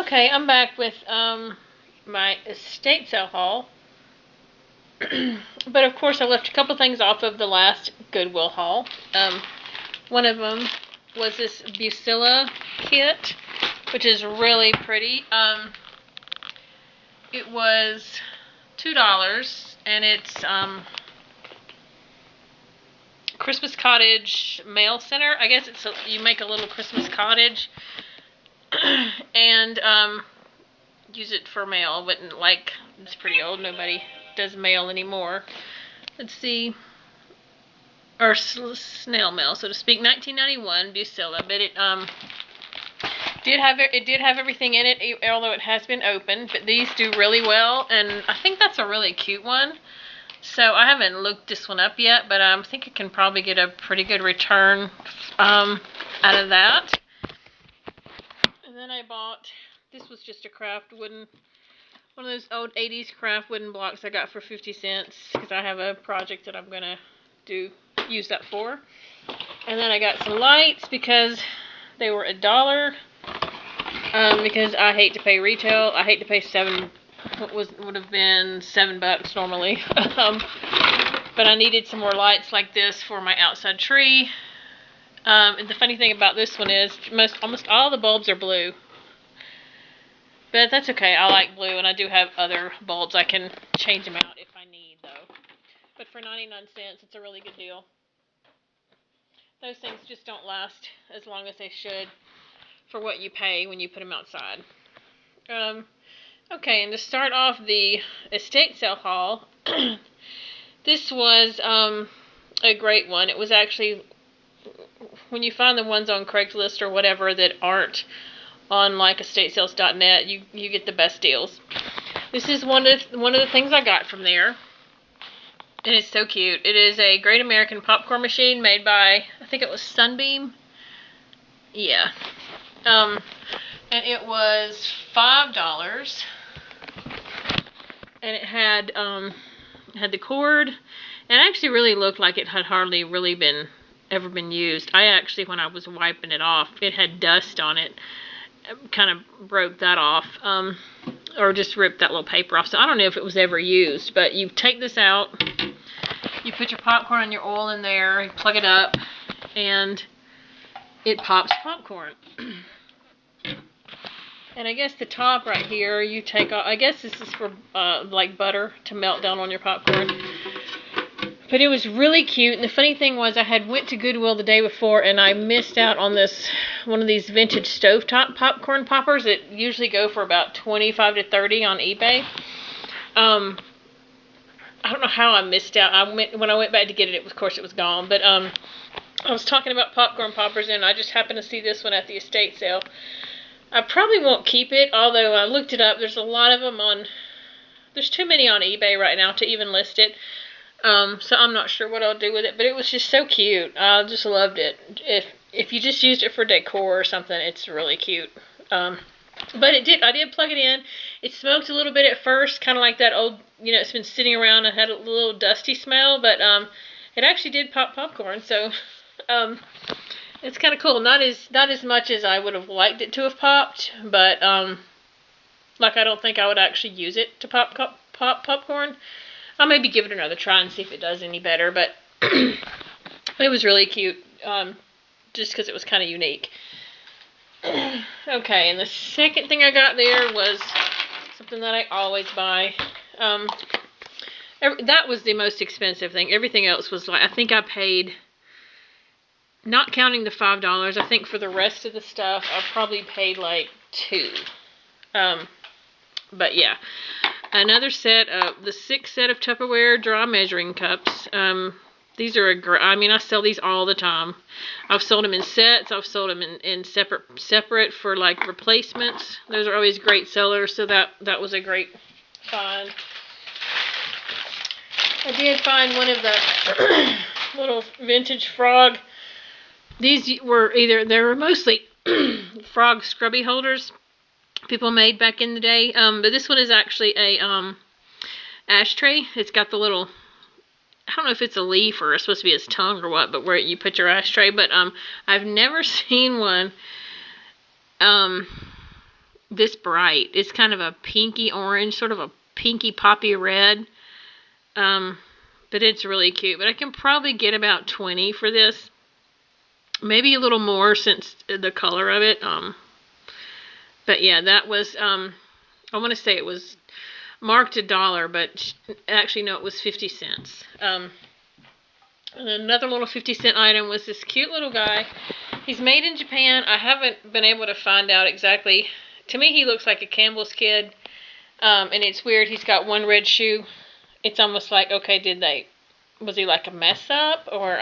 Okay, I'm back with my estate sale haul. But of course I left a couple things off of the last Goodwill haul. One of them was this Bucilla kit, which is really pretty. It was $2, and it's Christmas cottage mail center. I guess it's you make a little Christmas cottage and use it for mail. Wouldn't like, it's pretty old, nobody does mail anymore. Let's see, or snail mail, so to speak. 1991 Bucilla, but it did have everything in it, although it has been opened. But these do really well, and I think that's a really cute one. So I haven't looked this one up yet, but I think I can probably get a pretty good return out of that. And then I bought, this was just a craft wooden, one of those old 80s craft wooden blocks I got for 50 cents because I have a project that I'm going to use that for. And then I got some lights because they were $1. Because I hate to pay retail. I hate to pay would have been $7 normally. But I needed some more lights like this for my outside tree. And the funny thing about this one is almost all the bulbs are blue. But that's okay. I like blue, and I do have other bulbs. I can change them out if I need, though. But for 99 cents, it's a really good deal. Those things just don't last as long as they should for what you pay when you put them outside. Okay, and to start off the estate sale haul, this was a great one. It was actually, when you find the ones on Craigslist or whatever that aren't on like estatesales.net, you get the best deals. This is one of the things I got from there, and it's so cute. It is a Great American popcorn machine made by, I think it was Sunbeam. Yeah. And it was $5, and it had the cord, and it actually really looked like it had hardly really ever been used. I actually, when I was wiping it off, it had dust on it. Kind of broke that off, or just ripped that little paper off. So I don't know if it was ever used, but you take this out, you put your popcorn and your oil in there, you plug it up, and it pops popcorn. And I guess the top right here, you take off, I guess this is for like butter to melt down on your popcorn. But it was really cute, and the funny thing was I had went to Goodwill the day before, and I missed out on one of these vintage stovetop popcorn poppers that usually go for about $25 to $30 on eBay. I don't know how I missed out. When I went back to get it, of course it was gone. But I was talking about popcorn poppers, and I just happened to see this one at the estate sale. I probably won't keep it, although I looked it up. There's a lot of them there's too many on eBay right now to even list it. So I'm not sure what I'll do with it, but it was just so cute. I just loved it. If you just used it for decor or something, it's really cute. But I did plug it in. It smoked a little bit at first, kind of like that old, it's been sitting around and had a little dusty smell, but it actually did pop popcorn, so it's kind of cool. Not as much as I would have liked it to have popped, but like I don't think I would actually use it to pop popcorn. I'll maybe give it another try and see if it does any better, but it was really cute, just because it was kind of unique. Okay, and the second thing I got there was something that I always buy. That was the most expensive thing. Everything else was like, I think I paid, not counting the $5, I think for the rest of the stuff, I probably paid like $2. But yeah. Another set of the 6 set of Tupperware dry measuring cups. These are I sell these all the time. I've sold them in sets. I've sold them in separate for like replacements. Those are always great sellers. So that was a great find. I did find one of the little vintage frog. These were they were mostly frog scrubby holders people made back in the day, but this one is actually a ashtray. It's got the little, I don't know if it's a leaf or it's supposed to be his tongue or what, but where you put your ashtray. But I've never seen one this bright. It's kind of a pinky orange, sort of a pinky poppy red. But it's really cute. But I can probably get about 20 for this. Maybe a little more since the color of it. But yeah, that was, I want to say it was marked $1, but actually no, it was 50 cents. And another little 50-cent item was this cute little guy. He's made in Japan. I haven't been able to find out exactly. To me, he looks like a Campbell's kid. And it's weird. He's got one red shoe. It's almost like, okay, was he like a mess up or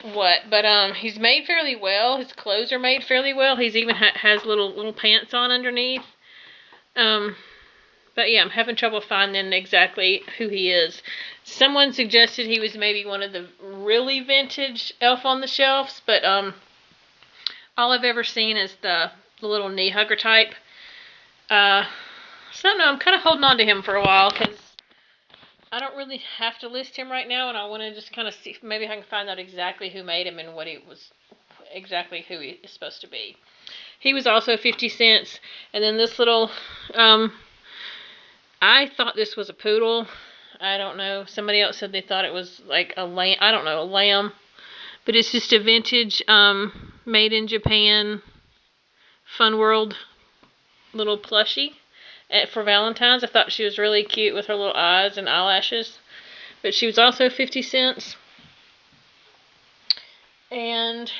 what? But he's made fairly well. His clothes are made fairly well. He's even has little pants on underneath. But yeah, I'm having trouble finding exactly who he is. Someone suggested he was maybe one of the really vintage Elf on the Shelves, but all I've ever seen is the little knee hugger type. So no, I'm kind of holding on to him for a while because I don't really have to list him right now, and I want to just kind of see if maybe I can find out exactly who made him and what he was, exactly who he is supposed to be. He was also 50 cents, and then this little, I thought this was a poodle. I don't know. Somebody else said they thought it was like a lamb. I don't know, a lamb, but it's just a vintage, made in Japan, Fun World little plushie. For Valentine's. I thought she was really cute with her little eyes and eyelashes. But she was also 50 cents. And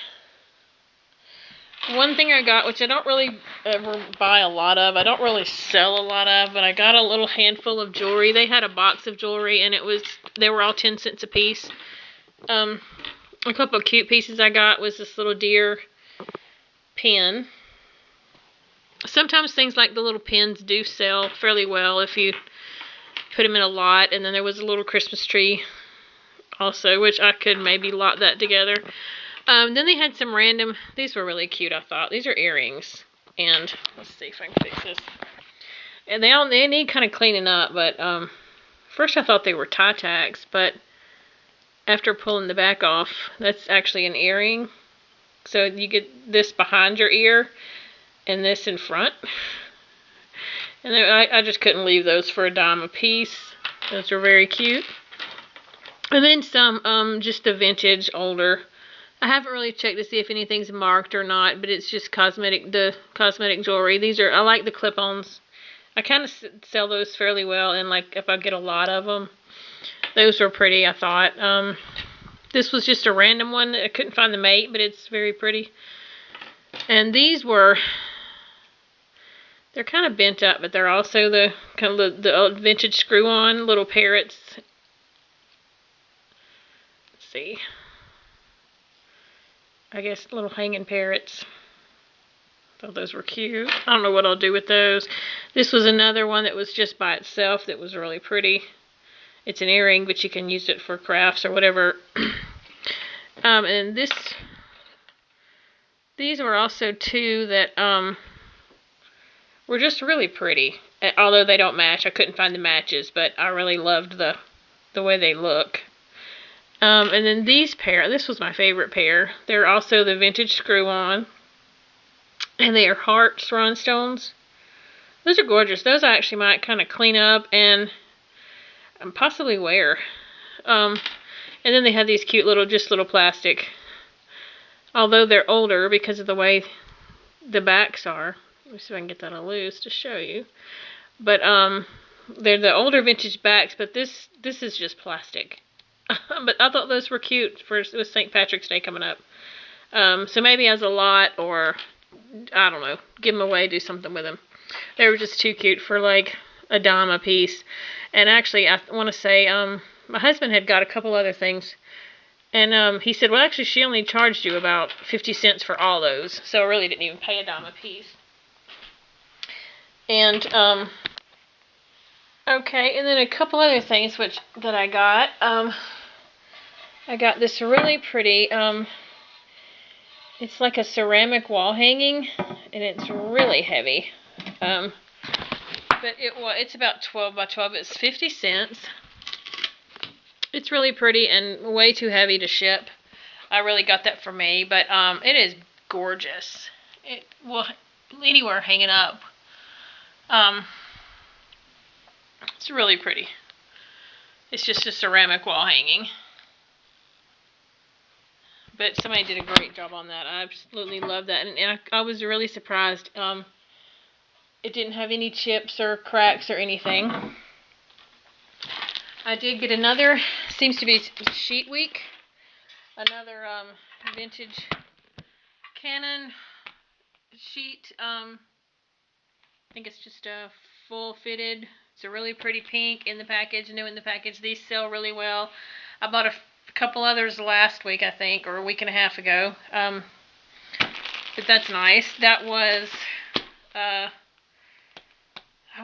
one thing I got, which I don't really ever buy a lot of, I don't really sell a lot of, but I got a little handful of jewelry. They had a box of jewelry, and they were all 10 cents a piece. A couple of cute pieces I got was this little deer pin. Sometimes things like the little pins do sell fairly well if you put them in a lot. And then there was a little Christmas tree also, which I could maybe lot that together. Then they had some random, these were really cute, I thought. These are earrings. And let's see if I can fix this. And they need kind of cleaning up, but first I thought they were tie tacks, but after pulling the back off, that's actually an earring. So you get this behind your ear and this in front. And I just couldn't leave those for $1 a piece. Those are very cute. And then some just the vintage older. I haven't really checked to see if anything's marked or not, but it's just cosmetic jewelry. These are, I like the clip-ons. I kind of sell those fairly well, and like if I get a lot of them, those were pretty, I thought. This was just a random one. I couldn't find the mate, but it's very pretty. And these were, they're kind of bent up, but they're also the kind of the old vintage screw-on little parrots. Let's see. I guess little hanging parrots. Thought those were cute. I don't know what I'll do with those. This was another one that was just by itself that was really pretty. It's an earring, but you can use it for crafts or whatever. And these were also two that were just really pretty. Although they don't match. I couldn't find the matches, but I really loved the way they look. And then these pair, this was my favorite pair. They're also the vintage screw-on. And they are hearts rhinestones. Those are gorgeous. Those I actually might kind of clean up and possibly wear. And then they have these cute little plastic. Although they're older because of the way the backs are. Let me see if I can get that on loose to show you. But they're the older vintage backs, but this is just plastic. But I thought those were cute with St. Patrick's Day coming up. So maybe as a lot, or I don't know, give them away, do something with them. They were just too cute for like $1 a piece. And actually, I want to say, my husband had got a couple other things. And he said, well, actually, she only charged you about 50 cents for all those. So I really didn't even pay $1 a piece. And, okay, and then a couple other things that I got. I got this really pretty, it's like a ceramic wall hanging, and it's really heavy. But it's about 12 by 12. It's 50 cents. It's really pretty and way too heavy to ship. I really got that for me, but it is gorgeous. anywhere hanging up. It's really pretty. It's just a ceramic wall hanging. But somebody did a great job on that. I absolutely love that. And I was really surprised. It didn't have any chips or cracks or anything. I did get another, seems to be sheet week. Another vintage Canon sheet. I think it's just a full fitted. It's a really pretty pink in the package, new in the package. These sell really well. I bought a couple others last week, I think, or a week and a half ago. But that's nice. That was, I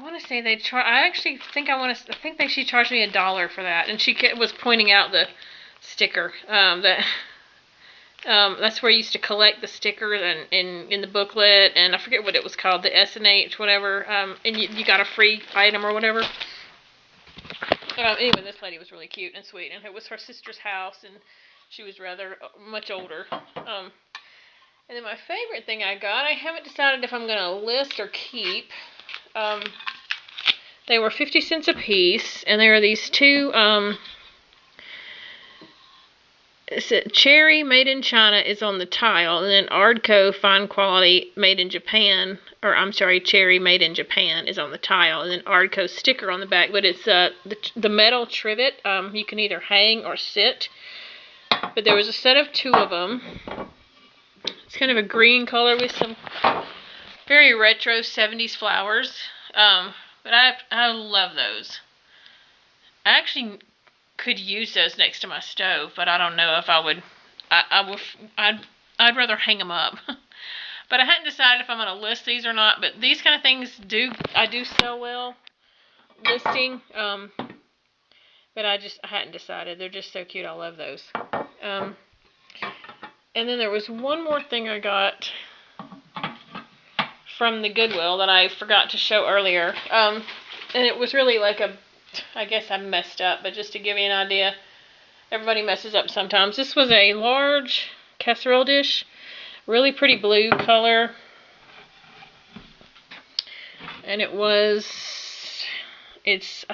want to say they I actually think I think she charged me $1 for that, and she was pointing out the sticker that's where I used to collect the stickers and in the booklet, and I forget what it was called, the S&H, whatever, and you got a free item or whatever. Anyway, this lady was really cute and sweet, and it was her sister's house, and she was rather much older. And then my favorite thing I got, I haven't decided if I'm going to list or keep. They were 50 cents a piece, and there are these two, Cherry made in China is on the tile, and then Ardco fine quality made in Japan, or I'm sorry, Cherry made in Japan is on the tile, and then Ardco sticker on the back. But it's the metal trivet. You can either hang or sit. But there was a set of 2 of them. It's kind of a green color with some very retro 70s flowers. But I love those. I actually could use those next to my stove, but I don't know if I would. I'd rather hang them up. But I hadn't decided if I'm going to list these or not. But these kind of things I do sell well listing. But I hadn't decided. They're just so cute. I love those. And then there was one more thing I got from the Goodwill that I forgot to show earlier. And it was really like I guess I messed up, but just to give you an idea, everybody messes up sometimes. This was a large casserole dish, really pretty blue color, and I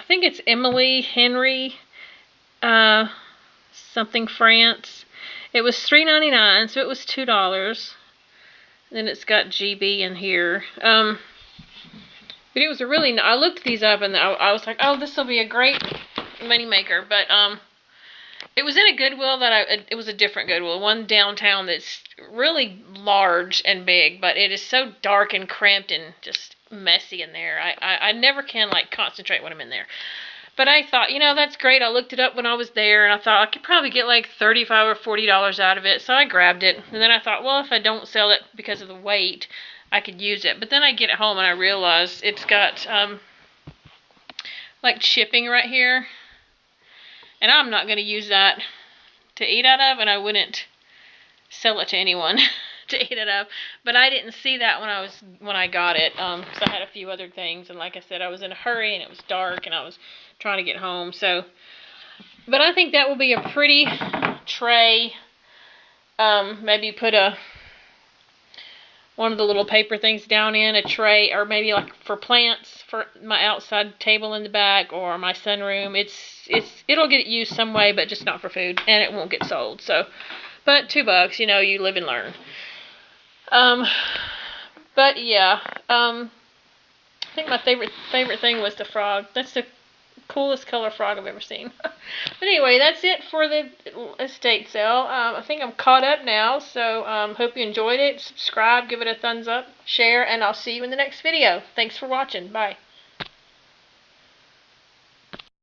think it's Emily Henry, something France. It was $3.99, so it was $2. Then it's got GB in here. But it was I looked these up, and I was like, oh, this will be a great money maker. But it was in a Goodwill it was a different Goodwill, one downtown that's really large and big, but it is so dark and cramped and just messy in there. I never can like concentrate when I'm in there. But I thought, that's great. I looked it up when I was there, and I thought I could probably get like $35 or $40 out of it. So I grabbed it, and then I thought, well, if I don't sell it because of the weight, I could use it. But then I get it home and I realize it's got like chipping right here, and I'm not going to use that to eat out of, and I wouldn't sell it to anyone to eat it up. But I didn't see that when I got it. So I had a few other things, and like I said, I was in a hurry and it was dark and I was trying to get home. So, but I think that will be a pretty tray. Maybe put one of the little paper things down in a tray, or maybe like for plants for my outside table in the back or my sunroom. It'll get used some way, but just not for food, and it won't get sold. So, but $2, you live and learn. But yeah, I think my favorite thing was the frog. That's the coolest color frog I've ever seen. But anyway, that's it for the estate sale. I think I'm caught up now, so hope you enjoyed it. Subscribe, give it a thumbs up, share, and I'll see you in the next video. Thanks for watching. Bye.